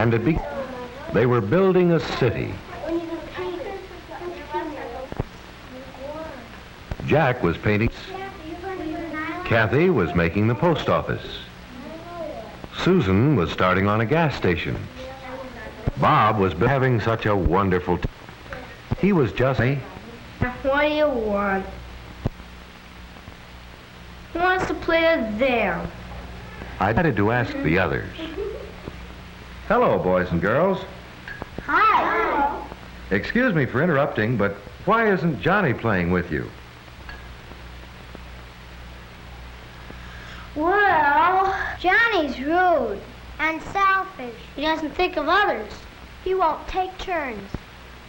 And they were building a city. Jack was painting. Kathy was making the post office. Susan was starting on a gas station. Bob was having such a wonderful time. He was just... What do you want? Who wants to play with them? I decided to ask the others. Hello, boys and girls. Hi. Excuse me for interrupting, but why isn't Johnny playing with you? Well, Johnny's rude and selfish. He doesn't think of others. He won't take turns.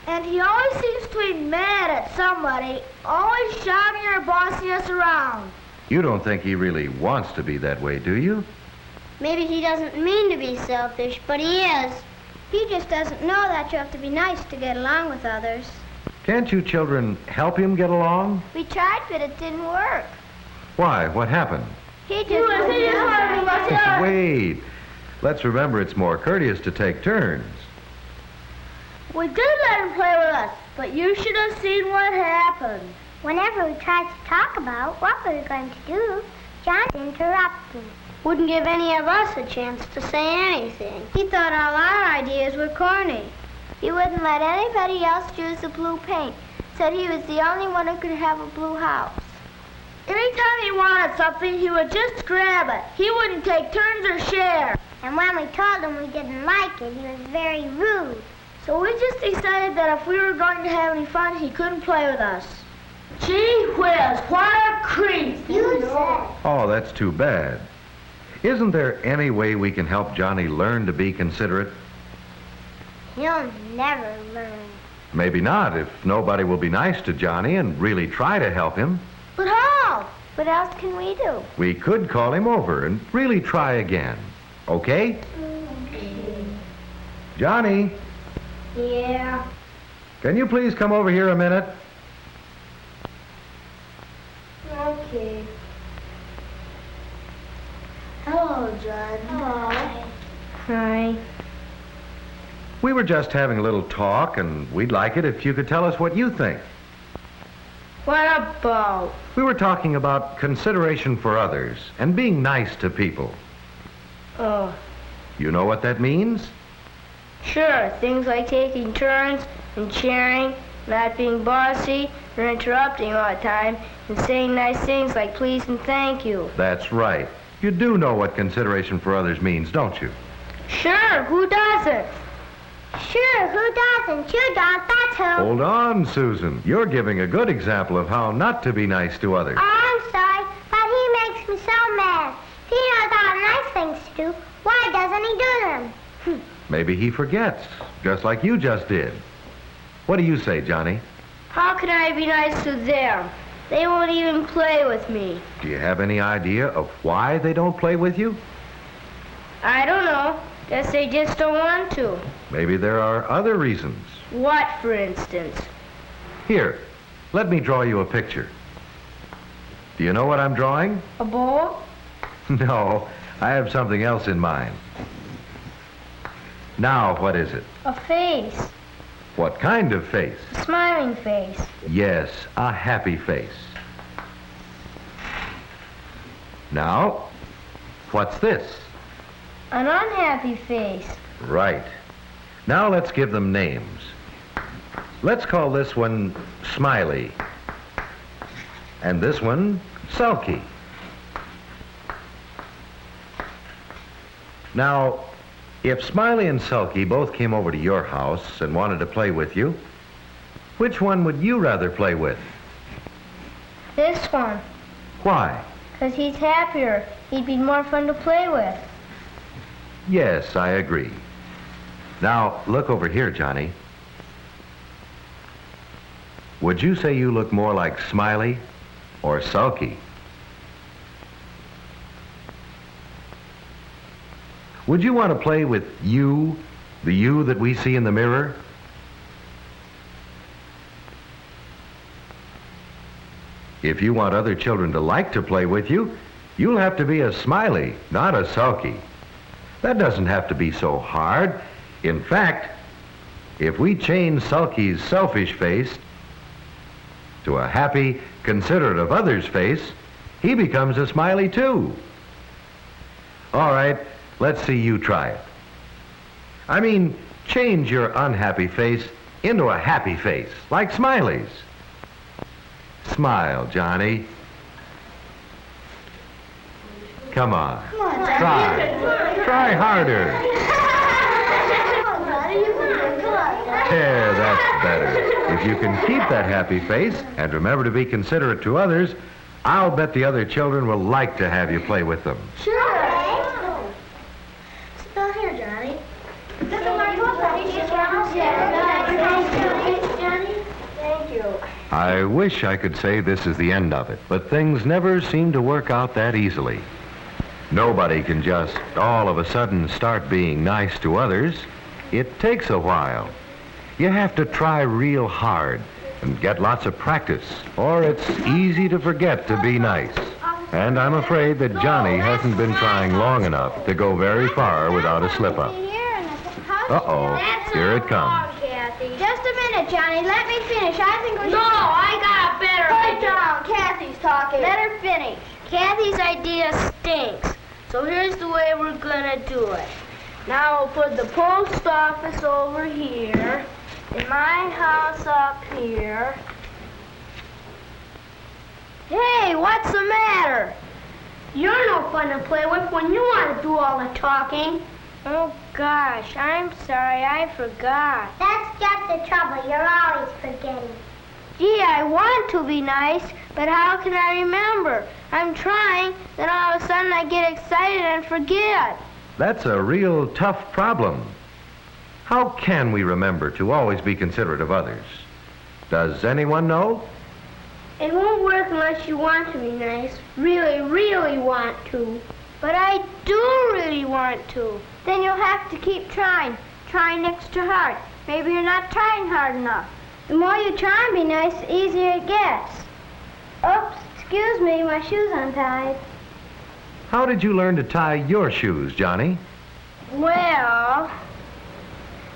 And he always seems to be mad at somebody, always shouting or bossing us around. You don't think he really wants to be that way, do you? Maybe he doesn't mean to be selfish, but he is. He just doesn't know that you have to be nice to get along with others. Can't you children help him get along? We tried, but it didn't work. Why? What happened? He just... Wait. Let's remember it's more courteous to take turns. We did let him play with us, but you should have seen what happened. Whenever we tried to talk about what we were going to do, John interrupted. Wouldn't give any of us a chance to say anything. He thought all our ideas were corny. He wouldn't let anybody else use the blue paint. Said he was the only one who could have a blue house. Anytime he wanted something, he would just grab it. He wouldn't take turns or share. And when we told him we didn't like it, he was very rude. So we just decided that if we were going to have any fun, he couldn't play with us. Gee whiz, what a creep! You said. Oh, that's too bad. Isn't there any way we can help Johnny learn to be considerate? He'll never learn. Maybe not, if nobody will be nice to Johnny and really try to help him. But how? What else can we do? We could call him over and really try again. Okay? Johnny, Yeah. can you please come over here a minute? Okay. Hello, John. Hello. Hi. We were just having a little talk, and we'd like it if you could tell us what you think. What about? We were talking about consideration for others and being nice to people. Oh, You know what that means? sure. Things like taking turns and sharing, not being bossy or interrupting all the time, and saying nice things like please and thank you. That's right. You do know what consideration for others means, don't you? Sure, who doesn't? Sure, who doesn't? You don't, that's who. Hold on, Susan. You're giving a good example of how not to be nice to others. Oh, I'm sorry, but he makes me so mad. If he knows all the nice things to do, why doesn't he do them? Maybe he forgets, just like you just did. What do you say, Johnny? How can I be nice to them? They won't even play with me. Do you have any idea of why they don't play with you? I don't know. Guess they just don't want to. Maybe there are other reasons. What, for instance? Here, let me draw you a picture. Do you know what I'm drawing? A bowl? No, I have something else in mind. Now, what is it? A face. What kind of face? A smiling face. Yes, a happy face. Now, what's this? An unhappy face. Right. Now let's give them names. Let's call this one Smiley. And this one Sulky. Now, if Smiley and Sulky both came over to your house and wanted to play with you, which one would you rather play with? This one. Why? 'Cause he's happier. He'd be more fun to play with. Yes, I agree. Now, look over here, Johnny. Would you say you look more like Smiley or Sulky? Would you want to play with you, the you that we see in the mirror? If you want other children to like to play with you, you'll have to be a Smiley, not a Sulky. That doesn't have to be so hard. In fact, if we change Sulky's selfish face to a happy, considerate of others face, he becomes a smiley too. All right, let's see you try it. I mean, change your unhappy face into a happy face, like Smiley's. Smile, Johnny. Come on. Try. Try harder. Yeah, that's better. If you can keep that happy face and remember to be considerate to others, I'll bet the other children will like to have you play with them. Sure. Now here, Johnny. Look at my book. Thank you. I wish I could say this is the end of it, but things never seem to work out that easily. Nobody can just all of a sudden start being nice to others. It takes a while. You have to try real hard and get lots of practice, or it's easy to forget to be nice. And I'm afraid that Johnny hasn't been trying long enough to go very far without a slip-up. Uh-oh, here it comes. Just a minute, Johnny. Let me finish. I think we should... No, I got a better Put idea. down. Kathy's talking. Let her finish. Kathy's idea stinks. So here's the way we're gonna do it. Now we'll put the post office over here, and my house up here. Hey, what's the matter? You're no fun to play with when you want to do all the talking. Oh, gosh, I'm sorry, I forgot. That's just the trouble. You're always forgetting. Gee, I want to be nice, but how can I remember? I'm trying, then all of a sudden I get excited and forget. That's a real tough problem. How can we remember to always be considerate of others? Does anyone know? It won't work unless you want to be nice. Really, really want to. But I do really want to. Then you'll have to keep trying. Trying extra hard. Maybe you're not trying hard enough. The more you try and be nice, the easier it gets. Oops, excuse me, my shoe's untied. How did you learn to tie your shoes, Johnny? Well,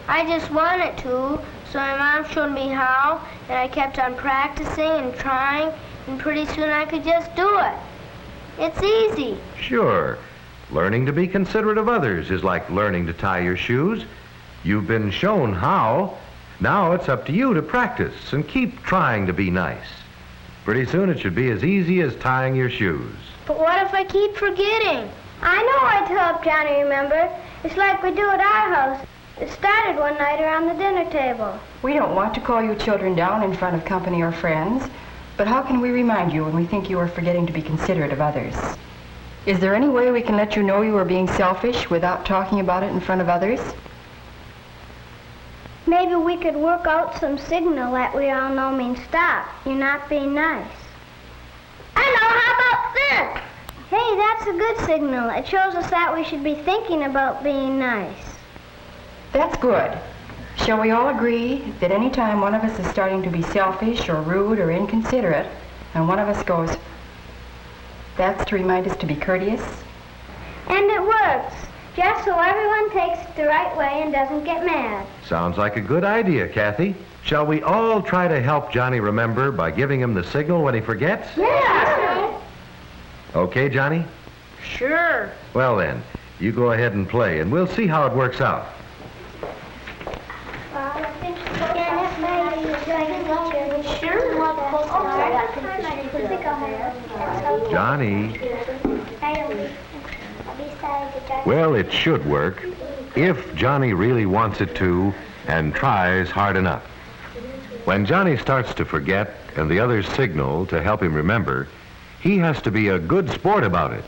I just wanted to, so my mom showed me how, and I kept on practicing and trying, and pretty soon I could just do it. It's easy. Sure. Learning to be considerate of others is like learning to tie your shoes. You've been shown how. Now it's up to you to practice and keep trying to be nice. Pretty soon it should be as easy as tying your shoes. But what if I keep forgetting? I know what to help Johnny remember. It's like we do at our house. It started one night around the dinner table. We don't want to call you children down in front of company or friends, but how can we remind you when we think you are forgetting to be considerate of others? Is there any way we can let you know you are being selfish without talking about it in front of others? Maybe we could work out some signal that we all know means stop. You're not being nice. I know, how about this? Hey, that's a good signal. It shows us that we should be thinking about being nice. That's good. Shall we all agree that any time one of us is starting to be selfish or rude or inconsiderate, and one of us goes, that's to remind us to be courteous? And it works. Just so everyone takes it the right way and doesn't get mad. Sounds like a good idea, Kathy. Shall we all try to help Johnny remember by giving him the signal when he forgets? Yeah. Okay, Johnny? Sure. Well then, you go ahead and play, and we'll see how it works out. Johnny. Well, it should work if Johnny really wants it to and tries hard enough. When Johnny starts to forget and the others signal to help him remember, he has to be a good sport about it.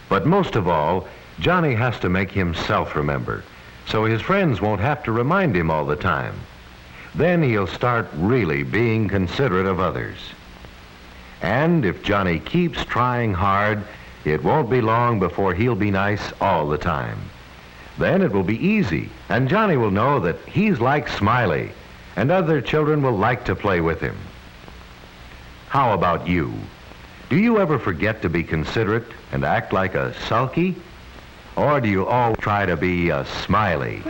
But most of all, Johnny has to make himself remember, so his friends won't have to remind him all the time. Then he'll start really being considerate of others. And if Johnny keeps trying hard, it won't be long before he'll be nice all the time. Then it will be easy, and Johnny will know that he's like Smiley, and other children will like to play with him. How about you? Do you ever forget to be considerate and act like a sulky? Or do you all try to be smiley?